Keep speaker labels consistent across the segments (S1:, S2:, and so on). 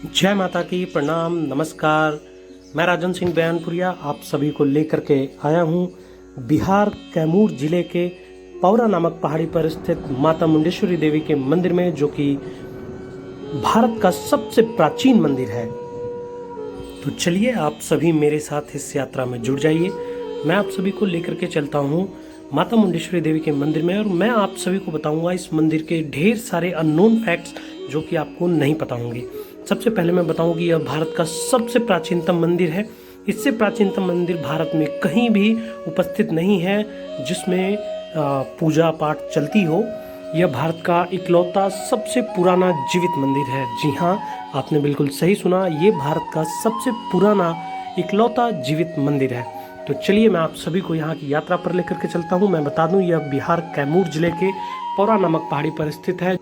S1: जय माता की प्रणाम नमस्कार। मैं राजन सिंह बयानपुरिया आप सभी को लेकर के आया हूँ बिहार कैमूर जिले के पौरा नामक पहाड़ी पर स्थित माता मुंडेश्वरी देवी के मंदिर में, जो कि भारत का सबसे प्राचीन मंदिर है। तो चलिए आप सभी मेरे साथ इस यात्रा में जुड़ जाइए। मैं आप सभी को लेकर के चलता हूँ माता मुंडेश्वरी देवी के मंदिर में, और मैं आप सभी को बताऊंगा इस मंदिर के ढेर सारे अननोन फैक्ट्स जो कि आपको नहीं पता होंगे। सबसे पहले मैं बताऊंगी यह भारत का सबसे प्राचीनतम मंदिर है। इससे प्राचीनतम मंदिर भारत में कहीं भी उपस्थित नहीं है जिसमें पूजा पाठ चलती हो। यह भारत का इकलौता सबसे पुराना जीवित मंदिर है। जी हाँ, आपने बिल्कुल सही सुना, ये भारत का सबसे पुराना इकलौता जीवित मंदिर है। तो चलिए मैं आप सभी को यहाँ की यात्रा पर लेकर के चलता हूँ। मैं बता दूँ यह बिहार कैमूर जिले के पौरा नामक पहाड़ी पर स्थित है।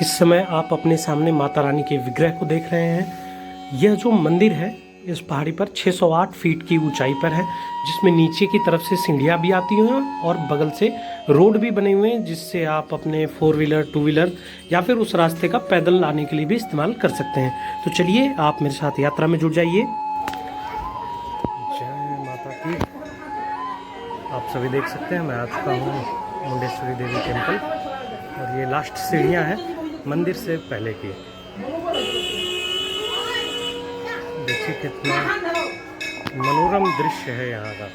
S1: इस समय आप अपने सामने माता रानी के विग्रह को देख रहे हैं। यह जो मंदिर है इस पहाड़ी पर 608 फीट की ऊंचाई पर है, जिसमें नीचे की तरफ से सीढ़ियाँ भी आती हैं और बगल से रोड भी बने हुए हैं, जिससे आप अपने 4 व्हीलर 2 व्हीलर या फिर उस रास्ते का पैदल आने के लिए भी इस्तेमाल कर सकते हैं। तो चलिए आप मेरे साथ यात्रा में जुड़ जाइए। जय माता की। आप सभी देख सकते हैं मैं आ चुका हूँ मुंडेश्वरी देवी टेम्पल, और ये लास्ट सीढ़ियाँ हैं मंदिर से पहले की। देखिए कितना मनोरम दृश्य है यहाँ का,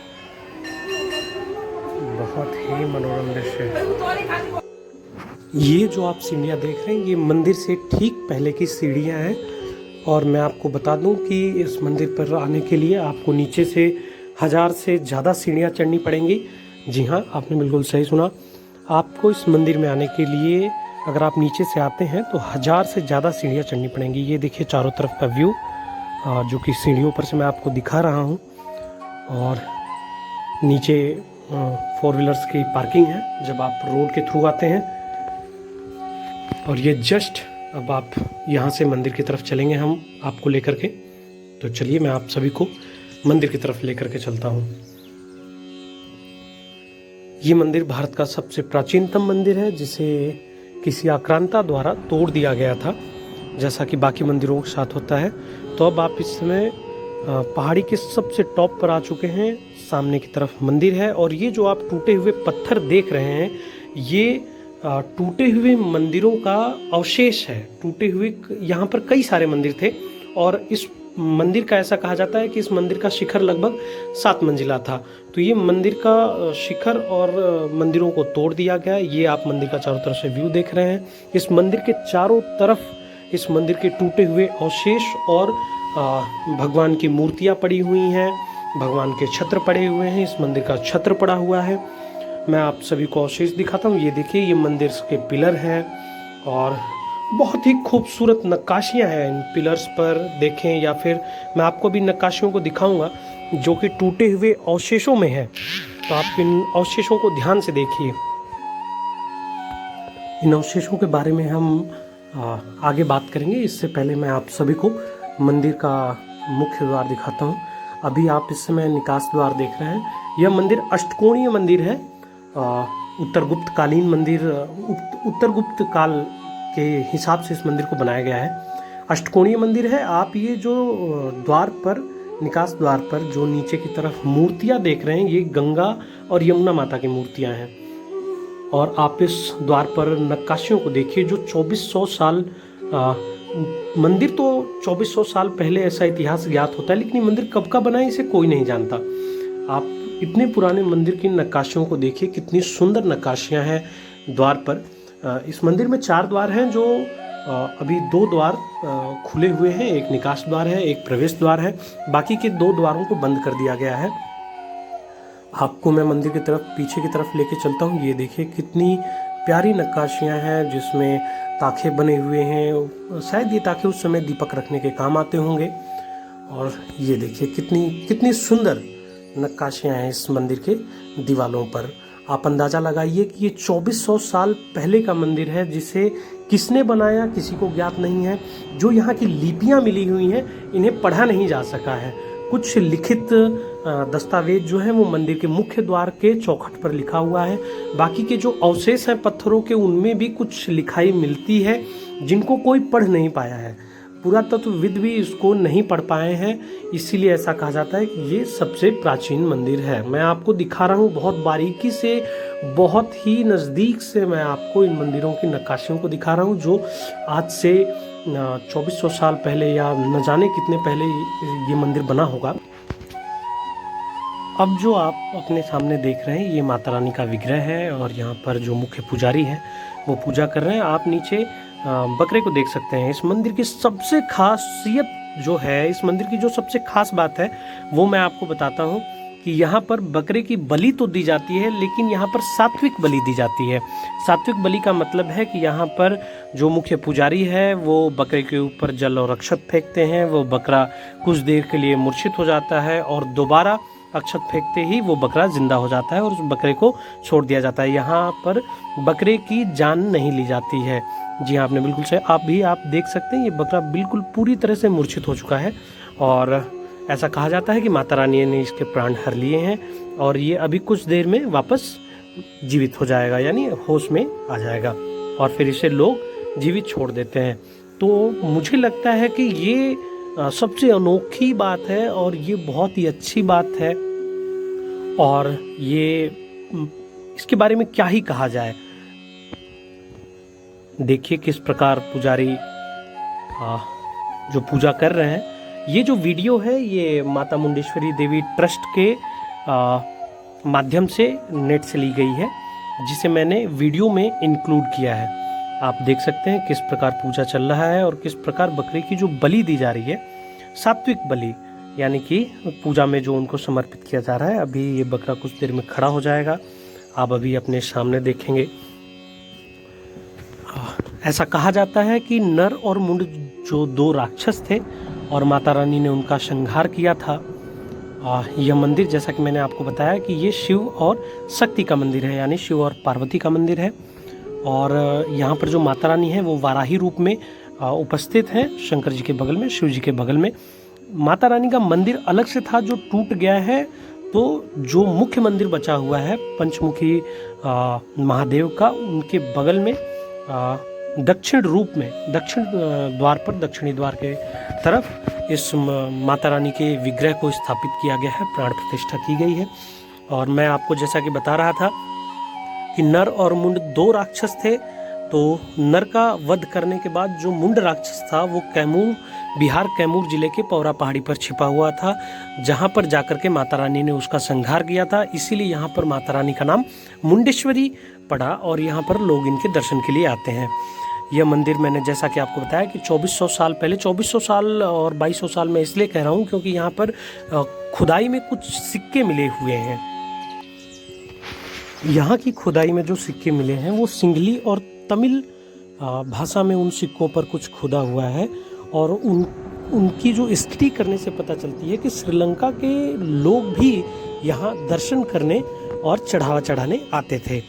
S1: बहुत ही मनोरम दृश्य है। ये जो आप सीढ़ियाँ देख रहे हैं ये मंदिर से ठीक पहले की सीढ़ियाँ हैं, और मैं आपको बता दूं कि इस मंदिर पर आने के लिए आपको नीचे से 1000 से ज़्यादा सीढ़ियाँ चढ़नी पड़ेंगी। जी हाँ, आपने बिल्कुल सही सुना। आपको इस मंदिर में आने के लिए अगर आप नीचे से आते हैं तो 1000 से ज़्यादा सीढ़ियाँ चढ़नी पड़ेंगी। ये देखिए चारों तरफ का व्यू जो कि सीढ़ियों पर से मैं आपको दिखा रहा हूँ, और नीचे 4 व्हीलर्स की पार्किंग है जब आप रोड के थ्रू आते हैं। और ये जस्ट अब आप यहाँ से मंदिर की तरफ चलेंगे हम आपको लेकर के। तो चलिए मैं आप सभी को मंदिर की तरफ लेकर के चलता हूँ। ये मंदिर भारत का सबसे प्राचीनतम मंदिर है, जिसे किसी आक्रांता द्वारा तोड़ दिया गया था, जैसा कि बाकी मंदिरों के साथ होता है। तो अब आप इस समय पहाड़ी के सबसे टॉप पर आ चुके हैं। सामने की तरफ मंदिर है, और ये जो आप टूटे हुए पत्थर देख रहे हैं ये टूटे हुए मंदिरों का अवशेष है। टूटे हुए यहाँ पर कई सारे मंदिर थे, और इस मंदिर का ऐसा कहा जाता है कि इस मंदिर का शिखर लगभग 7 मंजिला था। तो ये मंदिर का शिखर और मंदिरों को तोड़ दिया गया। ये आप मंदिर का चारों तरफ से व्यू देख रहे हैं। इस मंदिर के चारों तरफ इस मंदिर के टूटे हुए अवशेष और भगवान की मूर्तियाँ पड़ी हुई हैं, भगवान के छत्र पड़े हुए हैं। इस मंदिर का छत्र पड़ा हुआ है। मैं आप सभी को अवशेष दिखाता हूँ। ये देखिए ये मंदिर के पिलर हैं, और बहुत ही खूबसूरत नक्काशियाँ हैं इन पिलर्स पर। देखें, या फिर मैं आपको भी नक्काशियों को दिखाऊंगा जो कि टूटे हुए अवशेषों में है। तो आप इन अवशेषों को ध्यान से देखिए। इन अवशेषों के बारे में हम आगे बात करेंगे। इससे पहले मैं आप सभी को मंदिर का मुख्य द्वार दिखाता हूँ। अभी आप इस समय निकास द्वार देख रहे हैं। यह मंदिर अष्टकोणीय मंदिर है। उत्तरगुप्त कालीन मंदिर, उत्तरगुप्त काल के हिसाब से इस मंदिर को बनाया गया है। अष्टकोणीय मंदिर है। आप ये जो द्वार पर, निकास द्वार पर जो नीचे की तरफ मूर्तियां देख रहे हैं ये गंगा और यमुना माता की मूर्तियां हैं। और आप इस द्वार पर नक्काशियों को देखिए जो 2400 साल मंदिर तो 2400 साल पहले ऐसा इतिहास ज्ञात होता है, लेकिन ये मंदिर कब का बना है इसे कोई नहीं जानता। आप इतने पुराने मंदिर की नक्काशियों को देखिए, कितनी सुंदर नक्काशियां हैं द्वार पर। इस मंदिर में 4 द्वार हैं, जो अभी 2 द्वार खुले हुए हैं। एक निकास द्वार है, एक प्रवेश द्वार है। बाकी के 2 द्वारों को बंद कर दिया गया है। आपको मैं मंदिर की तरफ, पीछे की तरफ लेके चलता हूँ। ये देखिए कितनी प्यारी नक्काशियाँ हैं जिसमें ताखे बने हुए हैं। शायद ये ताखे उस समय दीपक रखने के काम आते होंगे। और ये देखिए कितनी सुंदर नक्काशियाँ हैं इस मंदिर के दीवालों पर। आप अंदाज़ा लगाइए कि ये 2400 साल पहले का मंदिर है, जिसे किसने बनाया किसी को ज्ञात नहीं है। जो यहाँ की लिपियाँ मिली हुई हैं इन्हें पढ़ा नहीं जा सका है। कुछ लिखित दस्तावेज जो है वो मंदिर के मुख्य द्वार के चौखट पर लिखा हुआ है। बाकी के जो अवशेष हैं पत्थरों के, उनमें भी कुछ लिखाई मिलती है जिनको कोई पढ़ नहीं पाया है। पुरातत्वविद भी इसको नहीं पढ़ पाए हैं, इसीलिए ऐसा कहा जाता है कि ये सबसे प्राचीन मंदिर है। मैं आपको दिखा रहा हूँ बहुत बारीकी से, बहुत ही नज़दीक से मैं आपको इन मंदिरों की नक्काशियों को दिखा रहा हूँ, जो आज से 2400 साल पहले या न जाने कितने पहले ये मंदिर बना होगा। अब जो आप अपने सामने देख रहे हैं ये माता रानी का विग्रह है और यहाँ पर जो मुख्य पुजारी हैं वो पूजा कर रहे हैं। आप नीचे बकरे को देख सकते हैं। इस मंदिर की सबसे खासियत जो है, इस मंदिर की जो सबसे खास बात है वो मैं आपको बताता हूँ कि यहाँ पर बकरे की बलि तो दी जाती है, लेकिन यहाँ पर सात्विक बलि दी जाती है। सात्विक बलि का मतलब है कि यहाँ पर जो मुख्य पुजारी है वो बकरे के ऊपर जल और अक्षत फेंकते हैं। वो बकरा कुछ देर के लिए मूर्छित हो जाता है और दोबारा अक्षत फेंकते ही वो बकरा जिंदा हो जाता है और उस बकरे को छोड़ दिया जाता है। यहाँ पर बकरे की जान नहीं ली जाती है। जी हाँ, आपने बिल्कुल सही, आप देख सकते हैं ये बकरा बिल्कुल पूरी तरह से मूर्छित हो चुका है और ऐसा कहा जाता है कि माता रानी ने इसके प्राण हर लिए हैं और ये अभी कुछ देर में वापस जीवित हो जाएगा, यानी होश में आ जाएगा और फिर इसे लोग जीवित छोड़ देते हैं। तो मुझे लगता है कि ये सबसे अनोखी बात है और ये बहुत ही अच्छी बात है और ये इसके बारे में क्या ही कहा जाए। देखिए किस प्रकार पुजारी जो पूजा कर रहे हैं। ये जो वीडियो है ये माता मुंडेश्वरी देवी ट्रस्ट के माध्यम से नेट से ली गई है, जिसे मैंने वीडियो में इंक्लूड किया है। आप देख सकते हैं किस प्रकार पूजा चल रहा है और किस प्रकार बकरे की जो बलि दी जा रही है, सात्विक बलि, यानी कि पूजा में जो उनको समर्पित किया जा रहा है। अभी ये बकरा कुछ देर में खड़ा हो जाएगा, आप अभी अपने सामने देखेंगे। ऐसा कहा जाता है कि नर और मुंड जो दो राक्षस थे और माता रानी ने उनका संहार किया था। यह मंदिर, जैसा कि मैंने आपको बताया कि ये शिव और शक्ति का मंदिर है, यानी शिव और पार्वती का मंदिर है। और यहाँ पर जो माता रानी है वो वाराही रूप में उपस्थित हैं, शंकर जी के बगल में, शिव जी के बगल में। माता रानी का मंदिर अलग से था जो टूट गया है, तो जो मुख्य मंदिर बचा हुआ है पंचमुखी महादेव का, उनके बगल में दक्षिण रूप में, दक्षिण द्वार पर, दक्षिणी द्वार के तरफ इस माता रानी के विग्रह को स्थापित किया गया है, प्राण प्रतिष्ठा की गई है। और मैं आपको जैसा कि बता रहा था कि नर और मुंड दो राक्षस थे, तो नर का वध करने के बाद जो मुंड राक्षस था वो कैमूर, बिहार कैमूर जिले के पौरा पहाड़ी पर छिपा हुआ था, जहां पर जाकर के माता रानी ने उसका संहार किया था। इसीलिए यहाँ पर माता रानी का नाम मुंडेश्वरी पड़ा और यहाँ पर लोग इनके दर्शन के लिए आते हैं। यह मंदिर, मैंने जैसा कि आपको बताया कि 2400 साल पहले, 2400 साल और 2200 साल में इसलिए कह रहा हूँ क्योंकि यहाँ पर खुदाई में कुछ सिक्के मिले हुए हैं। यहाँ की खुदाई में जो सिक्के मिले हैं वो सिंगली और तमिल भाषा में उन सिक्कों पर कुछ खुदा हुआ है और उनकी जो स्टडी करने से पता चलती है कि श्रीलंका के लोग भी यहाँ दर्शन करने और चढ़ावा चढ़ाने आते थे।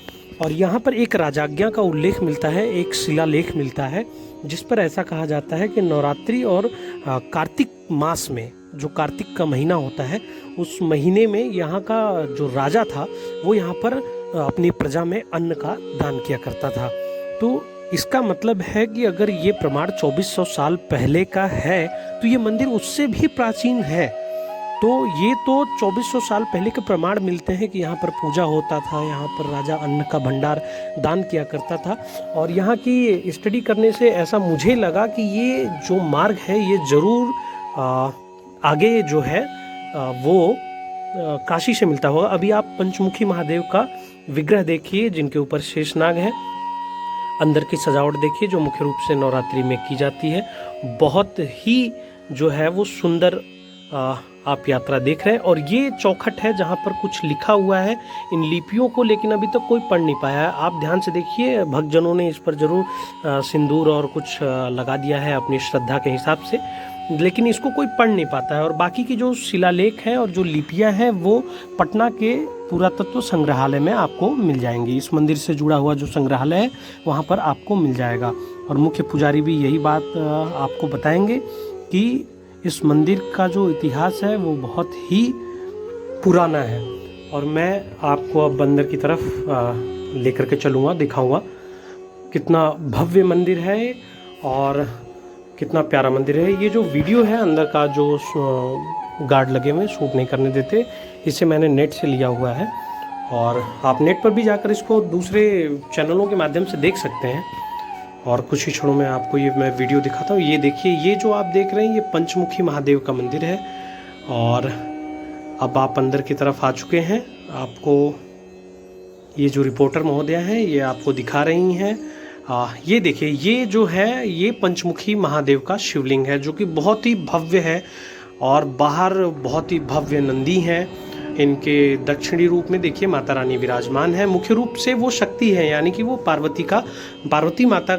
S1: और यहाँ पर एक राजाज्ञा का उल्लेख मिलता है, एक शिलालेख मिलता है, जिस पर ऐसा कहा जाता है कि नवरात्रि और कार्तिक मास में, जो कार्तिक का महीना होता है, उस महीने में यहाँ का जो राजा था वो यहाँ पर अपनी प्रजा में अन्न का दान किया करता था। तो इसका मतलब है कि अगर ये प्रमाण 2400 साल पहले का है तो ये मंदिर उससे भी प्राचीन है। तो ये तो 2400 साल पहले के प्रमाण मिलते हैं कि यहाँ पर पूजा होता था, यहाँ पर राजा अन्न का भंडार दान किया करता था। और यहाँ की स्टडी करने से ऐसा मुझे लगा कि ये जो मार्ग है ये ज़रूर आगे जो है वो काशी से मिलता होगा। अभी आप पंचमुखी महादेव का विग्रह देखिए जिनके ऊपर शेषनाग है, अंदर की सजावट देखिए जो मुख्य रूप से नवरात्रि में की जाती है। बहुत ही जो है वो सुंदर आप यात्रा देख रहे हैं। और ये चौखट है जहाँ पर कुछ लिखा हुआ है इन लिपियों को, लेकिन अभी तक कोई पढ़ नहीं पाया है। आप ध्यान से देखिए, भक्तजनों ने इस पर जरूर सिंदूर और कुछ लगा दिया है अपनी श्रद्धा के हिसाब से, लेकिन इसको कोई पढ़ नहीं पाता है। और बाकी की जो शिलालेख है और जो लिपियां हैं वो पटना के पुरातत्व संग्रहालय में आपको मिल जाएंगी। इस मंदिर से जुड़ा हुआ जो संग्रहालय है वहाँ पर आपको मिल जाएगा। और मुख्य पुजारी भी यही बात आपको बताएंगे कि इस मंदिर का जो इतिहास है वो बहुत ही पुराना है। और मैं आपको अब अंदर की तरफ लेकर के चलूँगा, दिखाऊँगा कितना भव्य मंदिर है। और कितना प्यारा मंदिर है। ये जो वीडियो है अंदर का, जो गार्ड लगे हुए शूट नहीं करने देते, इसे मैंने नेट से लिया हुआ है और आप नेट पर भी जाकर इसको दूसरे चैनलों के माध्यम से देख सकते हैं। और कुछ ही क्षणों में आपको ये मैं वीडियो दिखाता हूँ। ये देखिए, ये जो आप देख रहे हैं ये पंचमुखी महादेव का मंदिर है। और अब आप अंदर की तरफ आ चुके हैं। आपको ये जो रिपोर्टर महोदया हैं ये आपको दिखा रही हैं। ये देखिए, ये जो है ये पंचमुखी महादेव का शिवलिंग है, जो कि बहुत ही भव्य है और बाहर बहुत ही भव्य नंदी हैं। इनके दक्षिणी रूप में देखिए माता रानी विराजमान है। मुख्य रूप से वो शक्ति है, यानी कि वो पार्वती माता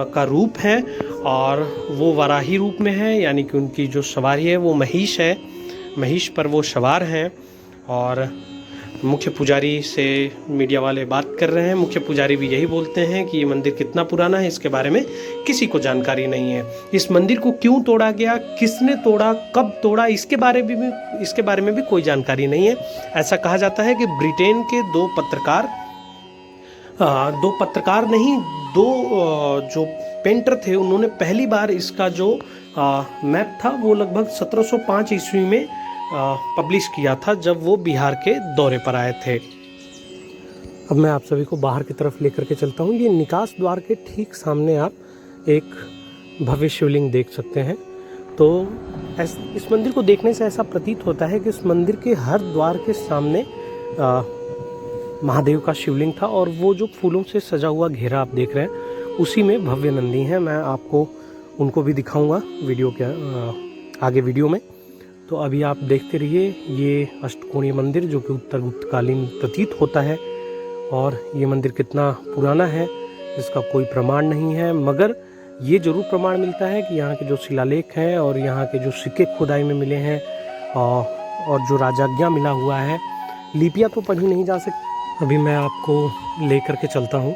S1: का रूप है और वो वराही रूप में है, यानी कि उनकी जो सवारी है वो महिष है। महिष पर वो सवार हैं। और मुख्य पुजारी से मीडिया वाले बात कर रहे हैं। मुख्य पुजारी भी यही बोलते हैं कि ये मंदिर कितना पुराना है इसके बारे में किसी को जानकारी नहीं है। इस मंदिर को क्यों तोड़ा गया, किसने तोड़ा, कब तोड़ा, इसके बारे में भी कोई जानकारी नहीं है। ऐसा कहा जाता है कि ब्रिटेन के दो जो पेंटर थे, उन्होंने पहली बार इसका जो मैप था वो लगभग 1705 ईस्वी में पब्लिश किया था, जब वो बिहार के दौरे पर आए थे। अब मैं आप सभी को बाहर की तरफ लेकर के चलता हूँ। ये निकास द्वार के ठीक सामने आप एक भव्य शिवलिंग देख सकते हैं। तो इस मंदिर को देखने से ऐसा प्रतीत होता है कि इस मंदिर के हर द्वार के सामने महादेव का शिवलिंग था और वो जो फूलों से सजा हुआ घेरा आप देख रहे हैं उसी में भव्य नंदी हैं। मैं आपको उनको भी दिखाऊंगा वीडियो के आगे वीडियो में। तो अभी आप देखते रहिए। ये अष्टकोणीय मंदिर जो कि उत्तर गुप्तकालीन प्रतीत होता है और ये मंदिर कितना पुराना है इसका कोई प्रमाण नहीं है, मगर ये जरूर प्रमाण मिलता है कि यहाँ के जो शिलालेख हैं और यहाँ के जो सिक्के खुदाई में मिले हैं और जो राजाज्ञा मिला हुआ है, लिपियाँ तो पढ़ी नहीं जा सकती। अभी मैं आपको लेकर के चलता हूँ।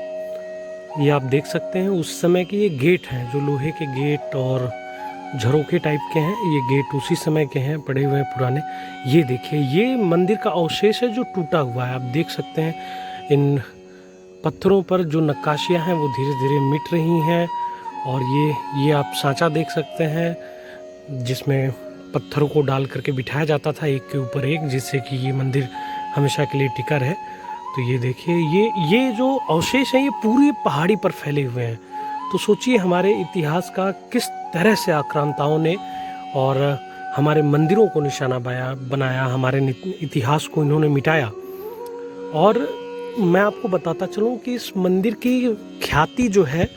S1: ये आप देख सकते हैं उस समय के ये गेट हैं, जो लोहे के गेट और झरोखे टाइप के हैं। ये गेट उसी समय के हैं, पड़े हुए हैं पुराने। ये देखिए, ये मंदिर का अवशेष है जो टूटा हुआ है। आप देख सकते हैं इन पत्थरों पर जो नक्काशियाँ हैं वो धीरे धीरे मिट रही हैं। और ये आप सांचा देख सकते हैं जिसमें पत्थरों को डाल करके बिठाया जाता था एक के ऊपर एक, जिससे कि ये मंदिर हमेशा के लिए टिका रहे। तो ये देखिए, ये जो अवशेष हैं ये पूरी पहाड़ी पर फैले हुए हैं। तो सोचिए हमारे इतिहास का किस तरह से आक्रांताओं ने और हमारे मंदिरों को निशाना बनाया, हमारे इतिहास को इन्होंने मिटाया। और मैं आपको बताता चलूँ कि इस मंदिर की ख्याति जो है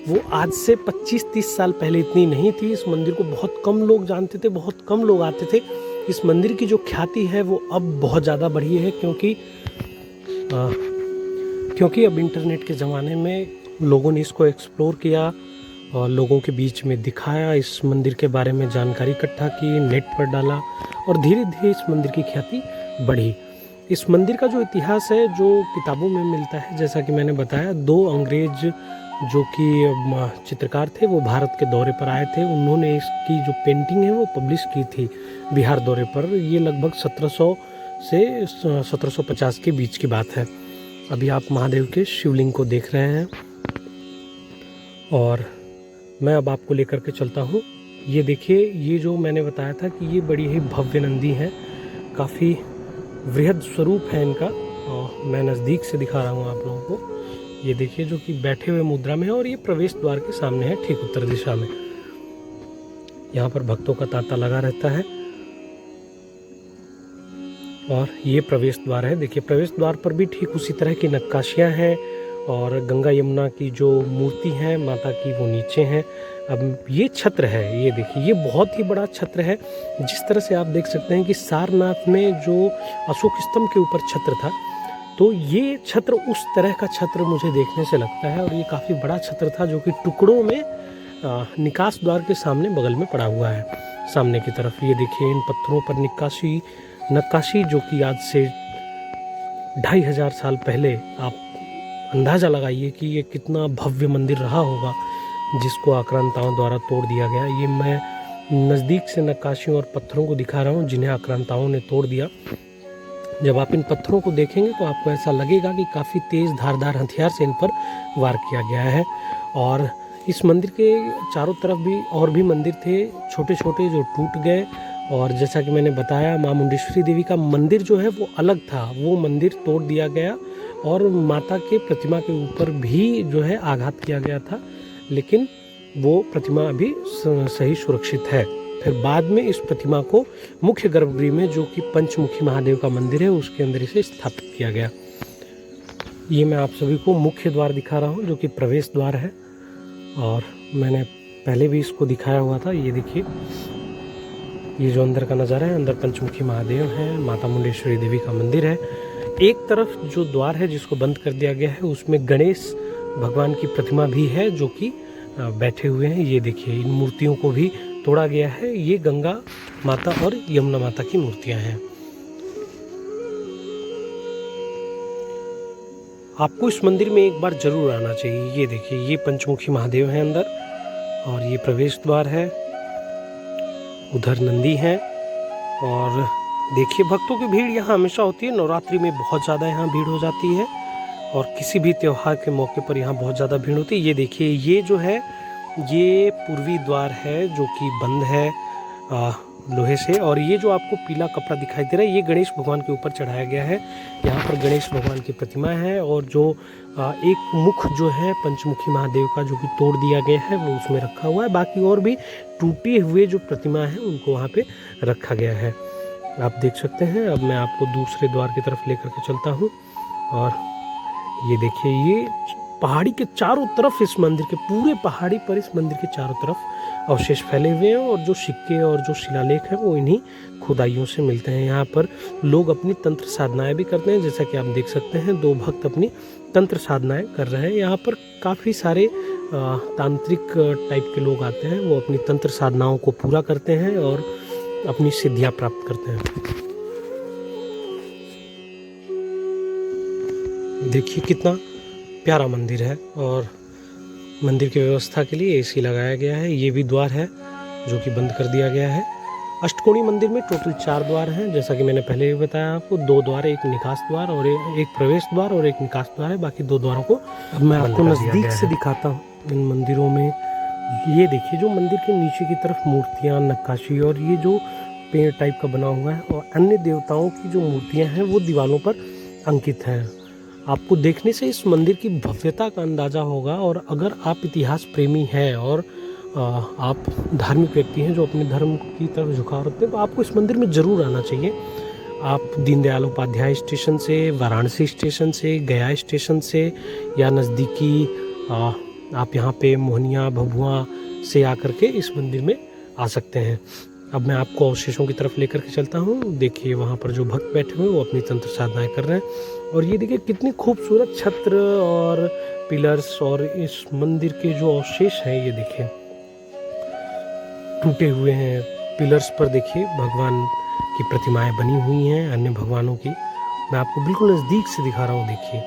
S1: वो आज से 25-30 साल पहले इतनी नहीं थी। इस मंदिर को बहुत कम लोग जानते थे, बहुत कम लोग आते थे। इस मंदिर की जो ख्याति है वो अब बहुत ज़्यादा बढ़ी है, क्योंकि अब इंटरनेट के ज़माने में लोगों ने इसको एक्सप्लोर किया और लोगों के बीच में दिखाया, इस मंदिर के बारे में जानकारी इकट्ठा की, नेट पर डाला और धीरे धीरे इस मंदिर की ख्याति बढ़ी। इस मंदिर का जो इतिहास है जो किताबों में मिलता है, जैसा कि मैंने बताया, 2 अंग्रेज जो कि चित्रकार थे वो भारत के दौरे पर आए थे। उन्होंने इसकी जो पेंटिंग है वो पब्लिश की थी बिहार दौरे पर। ये लगभग 1700 से 1750 के बीच की बात है। अभी आप महादेव के शिवलिंग को देख रहे हैं और मैं अब आपको लेकर के चलता हूँ। ये देखिए, ये जो मैंने बताया था कि ये बड़ी ही भव्य नंदी है, काफ़ी वृहद स्वरूप है इनका और मैं नज़दीक से दिखा रहा हूँ आप लोगों को। ये देखिए, जो कि बैठे हुए मुद्रा में है और ये प्रवेश द्वार के सामने है, ठीक उत्तर दिशा में। यहाँ पर भक्तों का तांता लगा रहता है और ये प्रवेश द्वार है। देखिए, प्रवेश द्वार पर भी ठीक उसी तरह की नक्काशियाँ हैं और गंगा यमुना की जो मूर्ति है माता की वो नीचे हैं। अब ये छत्र है, ये देखिए, ये बहुत ही बड़ा छत्र है। जिस तरह से आप देख सकते हैं कि सारनाथ में जो अशोक स्तंभ के ऊपर छत्र था, तो ये छत्र उस तरह का छत्र मुझे देखने से लगता है। और ये काफ़ी बड़ा छत्र था जो कि टुकड़ों में निकास द्वार के सामने बगल में पड़ा हुआ है सामने की तरफ। ये देखिए, इन पत्थरों पर नक्काशी जो कि आज से 2500 साल पहले, आप अंदाज़ा लगाइए कि ये कितना भव्य मंदिर रहा होगा जिसको आक्रांताओं द्वारा तोड़ दिया गया। ये मैं नज़दीक से नक्काशियों और पत्थरों को दिखा रहा हूँ जिन्हें आक्रांताओं ने तोड़ दिया। जब आप इन पत्थरों को देखेंगे तो आपको ऐसा लगेगा कि काफ़ी तेज़ धारदार हथियार से इन पर वार किया गया है। और इस मंदिर के चारों तरफ भी और भी मंदिर थे छोटे छोटे जो टूट गए, और जैसा कि मैंने बताया माँ मुंडेश्वरी देवी का मंदिर जो है वो अलग था, वो मंदिर तोड़ दिया गया और माता के प्रतिमा के ऊपर भी जो है आघात किया गया था, लेकिन वो प्रतिमा अभी सही सुरक्षित है। फिर बाद में इस प्रतिमा को मुख्य गर्भगृह में, जो कि पंचमुखी महादेव का मंदिर है, उसके अंदर इसे स्थापित किया गया। ये मैं आप सभी को मुख्य द्वार दिखा रहा हूँ, जो कि प्रवेश द्वार है, और मैंने पहले भी इसको दिखाया हुआ था। ये देखिए, ये जो अंदर का नज़ारा है, अंदर पंचमुखी महादेव है, माता मुंडेश्वरी देवी का मंदिर है। एक तरफ जो द्वार है जिसको बंद कर दिया गया है, उसमें गणेश भगवान की प्रतिमा भी है जो कि बैठे हुए हैं। ये देखिए, इन मूर्तियों को भी तोड़ा गया है। ये गंगा माता और यमुना माता की मूर्तियां हैं। आपको इस मंदिर में एक बार जरूर आना चाहिए। ये देखिए, ये पंचमुखी महादेव हैं अंदर, और ये प्रवेश द्वार है, उधर नंदी है। और देखिए, भक्तों की भीड़ यहाँ हमेशा होती है। नवरात्रि में बहुत ज़्यादा यहाँ भीड़ हो जाती है, और किसी भी त्यौहार के मौके पर यहाँ बहुत ज़्यादा भीड़ होती है। ये देखिए, ये जो है ये पूर्वी द्वार है जो कि बंद है लोहे से, और ये जो आपको पीला कपड़ा दिखाई दे रहा है, ये गणेश भगवान के ऊपर चढ़ाया गया है। यहाँ पर गणेश भगवान की प्रतिमा है, और जो एक मुख जो है पंचमुखी महादेव का, जो कि तोड़ दिया गया है, वो उसमें रखा हुआ है। बाकी और भी टूटे हुए जो प्रतिमा है उनको वहाँ पे रखा गया है, आप देख सकते हैं। अब मैं आपको दूसरे द्वार की तरफ लेकर के चलता हूँ, और ये देखिए, ये पहाड़ी के चारों तरफ, इस मंदिर के पूरे पहाड़ी पर, इस मंदिर के चारों तरफ अवशेष फैले हुए हैं, और जो सिक्के और जो शिलालेख हैं वो इन्हीं खुदाइयों से मिलते हैं। यहाँ पर लोग अपनी तंत्र साधनाएं भी करते हैं, जैसा कि आप देख सकते हैं, 2 भक्त अपनी तंत्र साधनाएं कर रहे हैं। यहाँ पर काफ़ी सारे तांत्रिक टाइप के लोग आते हैं, वो अपनी तंत्र साधनाओं को पूरा करते हैं और अपनी सिद्धियाँ प्राप्त करते हैं। देखिए, कितना प्यारा मंदिर है, और मंदिर की व्यवस्था के लिए एसी लगाया गया है। ये भी द्वार है जो कि बंद कर दिया गया है। अष्टकोणी मंदिर में टोटल 4 द्वार हैं, जैसा कि मैंने पहले भी बताया आपको। 2 द्वार, एक निकास द्वार और एक प्रवेश द्वार और एक निकास द्वार है। बाकी 2 द्वारों को अब मैं आपको नज़दीक से दिखाता हूँ इन मंदिरों में। ये देखिए, जो मंदिर के नीचे की तरफ मूर्तियाँ, नक्काशी, और ये जो पेड़ टाइप का बना हुआ है, और अन्य देवताओं की जो मूर्तियाँ हैं वो दीवारों पर अंकित हैं। आपको देखने से इस मंदिर की भव्यता का अंदाज़ा होगा, और अगर आप इतिहास प्रेमी हैं और आप धार्मिक व्यक्ति हैं जो अपने धर्म की तरफ झुकाव रखते हैं, तो आपको इस मंदिर में ज़रूर आना चाहिए। आप दीनदयाल उपाध्याय स्टेशन से, वाराणसी स्टेशन से, गया स्टेशन से, या नज़दीकी आप यहाँ पे मोहनिया, भभुआ से आकर के इस मंदिर में आ सकते हैं। अब मैं आपको अवशेषों की तरफ लेकर के चलता हूँ। देखिए, वहाँ पर जो भक्त बैठे हुए हैं वो अपनी तंत्र साधनाएं कर रहे हैं, और ये देखिए कितनी खूबसूरत छत्र और पिलर्स, और इस मंदिर के जो अवशेष हैं, ये देखिए टूटे हुए हैं। पिलर्स पर देखिए भगवान की प्रतिमाएं बनी हुई हैं, अन्य भगवानों की। मैं आपको बिल्कुल नज़दीक से दिखा रहा हूँ। देखिए,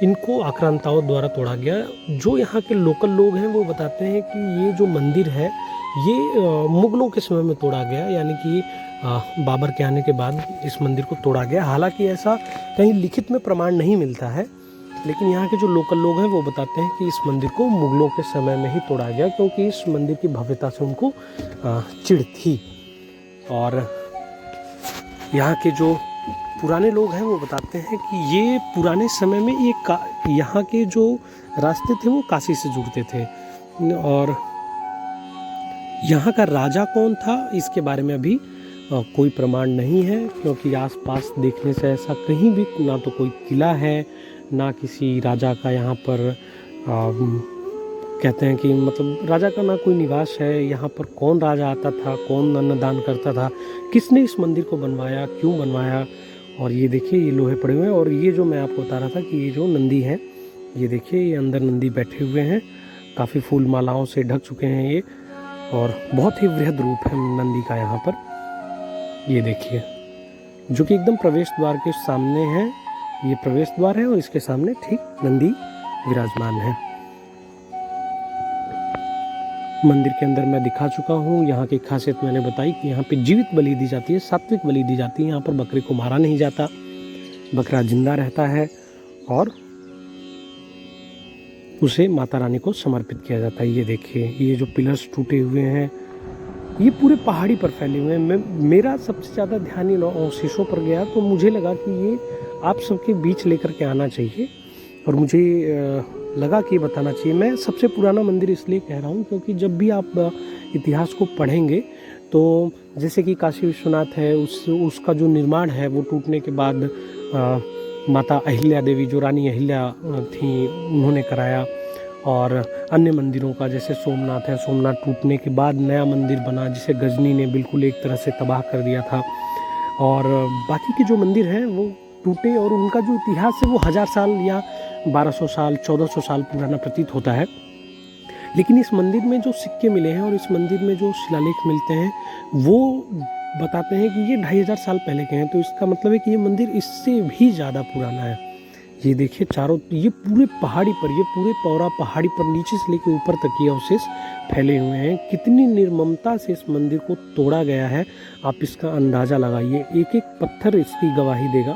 S1: इनको आक्रांताओं द्वारा तोड़ा गया। जो यहाँ के लोकल लोग हैं वो बताते हैं कि ये जो मंदिर है ये मुगलों के समय में तोड़ा गया, यानी कि बाबर के आने के बाद इस मंदिर को तोड़ा गया। हालांकि ऐसा कहीं लिखित में प्रमाण नहीं मिलता है, लेकिन यहाँ के जो लोकल लोग हैं वो बताते हैं कि इस मंदिर को मुगलों के समय में ही तोड़ा गया, क्योंकि इस मंदिर की भव्यता से उनको चिढ़ थी। और यहाँ के जो पुराने लोग हैं वो बताते हैं कि ये पुराने समय में यहाँ के जो रास्ते थे वो काशी से जुड़ते थे, और यहाँ का राजा कौन था इसके बारे में अभी कोई प्रमाण नहीं है, क्योंकि आसपास देखने से ऐसा कहीं भी ना तो कोई किला है, ना किसी राजा का यहाँ पर कहते हैं कि मतलब राजा का ना कोई निवास है। यहाँ पर कौन राजा आता था, कौन अन्नदान करता था, किसने इस मंदिर को बनवाया, क्यों बनवाया। और ये देखिए, ये लोहे पड़े हुए हैं, और ये जो मैं आपको बता रहा था कि ये जो नंदी है, ये देखिए, ये अंदर नंदी बैठे हुए हैं, काफ़ी फूल मालाओं से ढक चुके हैं ये, और बहुत ही वृहद रूप है नंदी का यहाँ पर। ये देखिए, जो कि एकदम प्रवेश द्वार के सामने है। ये प्रवेश द्वार है, और इसके सामने ठीक नंदी विराजमान है। मंदिर के अंदर मैं दिखा चुका हूँ। यहाँ की खासियत मैंने बताई कि यहाँ पे जीवित बलि दी जाती है, सात्विक बलि दी जाती है। यहाँ पर बकरे को मारा नहीं जाता, बकरा जिंदा रहता है। और उसे माता रानी को समर्पित किया जाता है। ये देखिए, ये जो पिलर्स टूटे हुए हैं ये पूरे पहाड़ी पर फैले हुए हैं। मेरा सबसे ज़्यादा ध्यान इन अवशेषों पर गया तो मुझे लगा कि ये आप सबके बीच लेकर के आना चाहिए और मुझे लगा कि ये बताना चाहिए। मैं सबसे पुराना मंदिर इसलिए कह रहा हूँ क्योंकि जब भी आप इतिहास को पढ़ेंगे तो जैसे कि काशी विश्वनाथ है, उसका जो निर्माण है वो टूटने के बाद माता अहिल्या देवी, जो रानी अहिल्या थी, उन्होंने कराया। और अन्य मंदिरों का जैसे सोमनाथ है, सोमनाथ टूटने के बाद नया मंदिर बना जिसे गजनी ने बिल्कुल एक तरह से तबाह कर दिया था। और बाकी के जो मंदिर हैं वो टूटे और उनका जो इतिहास है वो 1000 साल या 1200 साल 1400 साल पुराना प्रतीत होता है। लेकिन इस मंदिर में जो सिक्के मिले हैं और इस मंदिर में जो शिलालेख मिलते हैं वो बताते हैं कि ये 2500 साल पहले के हैं। तो इसका मतलब है कि ये मंदिर इससे भी ज़्यादा पुराना है। ये देखिए चारों, ये पूरे पहाड़ी पर, ये पूरे पौरा पहाड़ी पर नीचे से लेकर ऊपर तक ये अवशेष फैले हुए हैं। कितनी निर्ममता से इस मंदिर को तोड़ा गया है, आप इसका अंदाज़ा लगाइए। एक एक पत्थर इसकी गवाही देगा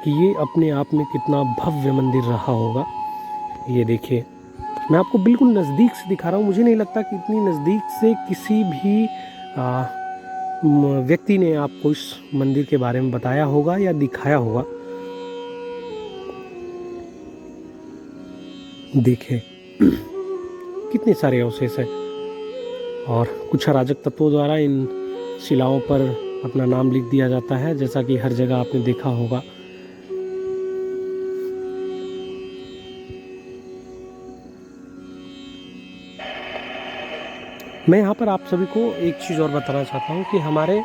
S1: कि ये अपने आप में कितना भव्य मंदिर रहा होगा। ये देखिए, मैं आपको बिल्कुल नज़दीक से दिखा रहा हूँ। मुझे नहीं लगता कि इतनी नज़दीक से किसी भी व्यक्ति ने आपको इस मंदिर के बारे में बताया होगा या दिखाया होगा। देखें कितने सारे अवशेष हैं और कुछ अराजक तत्वों द्वारा इन शिलाओं पर अपना नाम लिख दिया जाता है, जैसा कि हर जगह आपने देखा होगा। मैं यहाँ पर आप सभी को एक चीज़ और बताना चाहता हूँ कि हमारे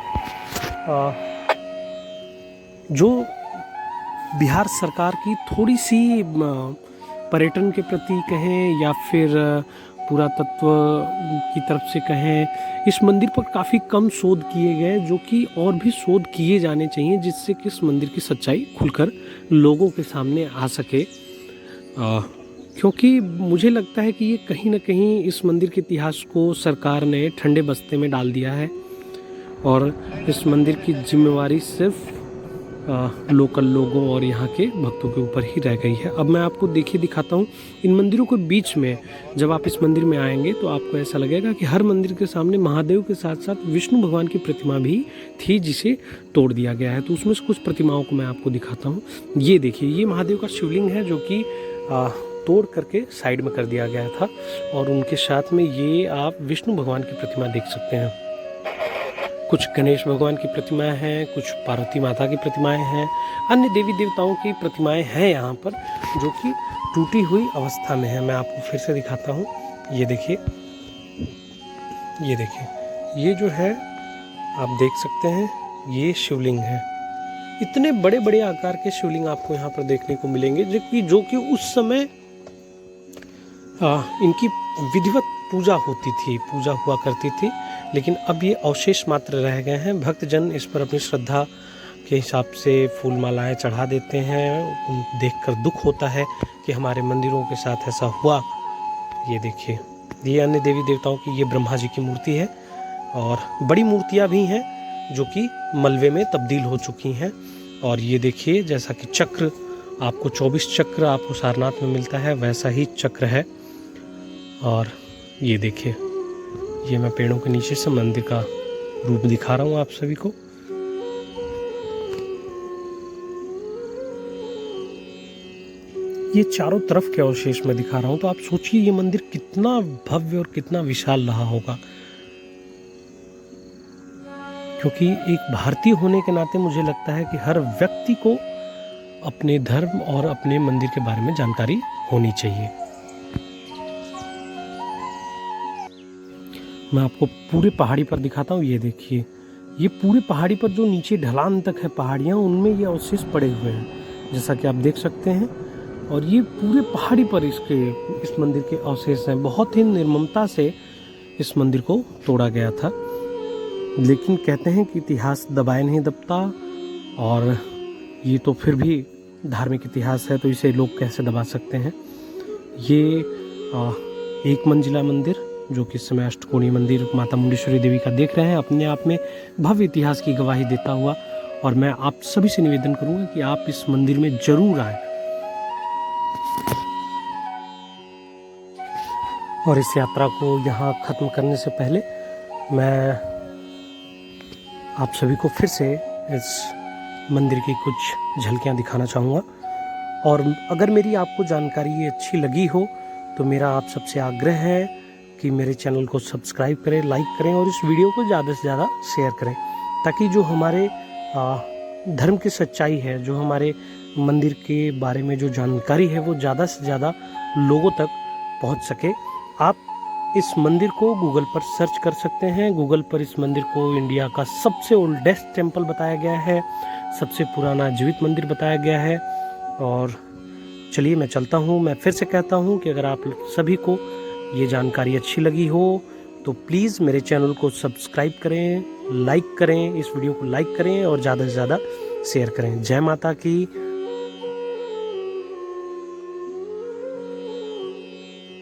S1: जो बिहार सरकार की थोड़ी सी पर्यटन के प्रति कहें या फिर पुरातत्व की तरफ से कहें, इस मंदिर पर काफ़ी कम शोध किए गए, जो कि और भी शोध किए जाने चाहिए जिससे कि इस मंदिर की सच्चाई खुलकर लोगों के सामने आ सके। क्योंकि मुझे लगता है कि ये कहीं ना कहीं इस मंदिर के इतिहास को सरकार ने ठंडे बस्ते में डाल दिया है और इस मंदिर की जिम्मेवारी सिर्फ लोकल लोगों और यहाँ के भक्तों के ऊपर ही रह गई है। अब मैं आपको देखिए दिखाता हूँ इन मंदिरों के बीच में। जब आप इस मंदिर में आएंगे तो आपको ऐसा लगेगा कि हर मंदिर के सामने महादेव के साथ साथ विष्णु भगवान की प्रतिमा भी थी जिसे तोड़ दिया गया है। तो उसमें से कुछ प्रतिमाओं को मैं आपको दिखाता हूँ। ये देखिए, ये महादेव का शिवलिंग है जो कि तोड़ करके साइड में कर दिया गया था और उनके साथ में ये आप विष्णु भगवान की प्रतिमा देख सकते हैं। कुछ गणेश भगवान की प्रतिमाएं हैं, कुछ पार्वती माता की प्रतिमाएं हैं, अन्य देवी देवताओं की प्रतिमाएं हैं यहाँ पर जो कि टूटी हुई अवस्था में है। मैं आपको फिर से दिखाता हूँ। ये देखिए, ये देखिए, ये जो है आप देख सकते हैं, ये शिवलिंग है। इतने बड़े बड़े आकार के शिवलिंग आपको यहाँ पर देखने को मिलेंगे जो कि उस समय इनकी विधिवत पूजा होती थी, पूजा हुआ करती थी। लेकिन अब ये अवशेष मात्र रह गए हैं। भक्तजन इस पर अपनी श्रद्धा के हिसाब से फूल मालाएं चढ़ा देते हैं। देखकर दुख होता है कि हमारे मंदिरों के साथ ऐसा हुआ। ये देखिए, ये अन्य देवी देवताओं की, ये ब्रह्मा जी की मूर्ति है और बड़ी मूर्तियां भी हैं जो कि मलबे में तब्दील हो चुकी हैं। और ये देखिए, जैसा कि चक्र आपको 24 चक्र आपको सारनाथ में मिलता है, वैसा ही चक्र है। और ये देखिए, ये मैं पेड़ों के नीचे से मंदिर का रूप दिखा रहा हूँ आप सभी को। ये चारों तरफ के अवशेष मैं दिखा रहा हूँ, तो आप सोचिए ये मंदिर कितना भव्य और कितना विशाल रहा होगा। क्योंकि एक भारतीय होने के नाते मुझे लगता है कि हर व्यक्ति को अपने धर्म और अपने मंदिर के बारे में जानकारी होनी चाहिए। मैं आपको पूरे पहाड़ी पर दिखाता हूँ। ये देखिए, ये पूरे पहाड़ी पर जो नीचे ढलान तक है पहाड़ियाँ, उनमें ये अवशेष पड़े हुए हैं जैसा कि आप देख सकते हैं। और ये पूरे पहाड़ी पर इस मंदिर के अवशेष हैं। बहुत ही निर्ममता से इस मंदिर को तोड़ा गया था। लेकिन कहते हैं कि इतिहास दबाए नहीं दबता, और ये तो फिर भी धार्मिक इतिहास है तो इसे लोग कैसे दबा सकते हैं। ये एक मंजिला मंदिर जो कि इस समय अष्टकोणीय मंदिर माता मुंडेश्वरी देवी का देख रहे हैं, अपने आप में भव्य इतिहास की गवाही देता हुआ। और मैं आप सभी से निवेदन करूंगा कि आप इस मंदिर में जरूर आएं। और इस यात्रा को यहाँ ख़त्म करने से पहले मैं आप सभी को फिर से इस मंदिर की कुछ झलकियाँ दिखाना चाहूँगा। और अगर मेरी आपको जानकारी अच्छी लगी हो तो मेरा आप सबसे आग्रह है कि मेरे चैनल को सब्सक्राइब करें, लाइक करें और इस वीडियो को ज़्यादा से ज़्यादा शेयर करें, ताकि जो हमारे धर्म की सच्चाई है, जो हमारे मंदिर के बारे में जो जानकारी है, वो ज़्यादा से ज़्यादा लोगों तक पहुंच सके। आप इस मंदिर को गूगल पर सर्च कर सकते हैं। गूगल पर इस मंदिर को इंडिया का सबसे ओल्डेस्ट टेम्पल बताया गया है, सबसे पुराना जीवित मंदिर बताया गया है। और चलिए मैं चलता हूँ। मैं फिर से कहता हूँ कि अगर आप सभी को ये जानकारी अच्छी लगी हो तो प्लीज़ मेरे चैनल को सब्सक्राइब करें, लाइक करें, इस वीडियो को लाइक करें और ज़्यादा से ज़्यादा शेयर करें। जय माता की।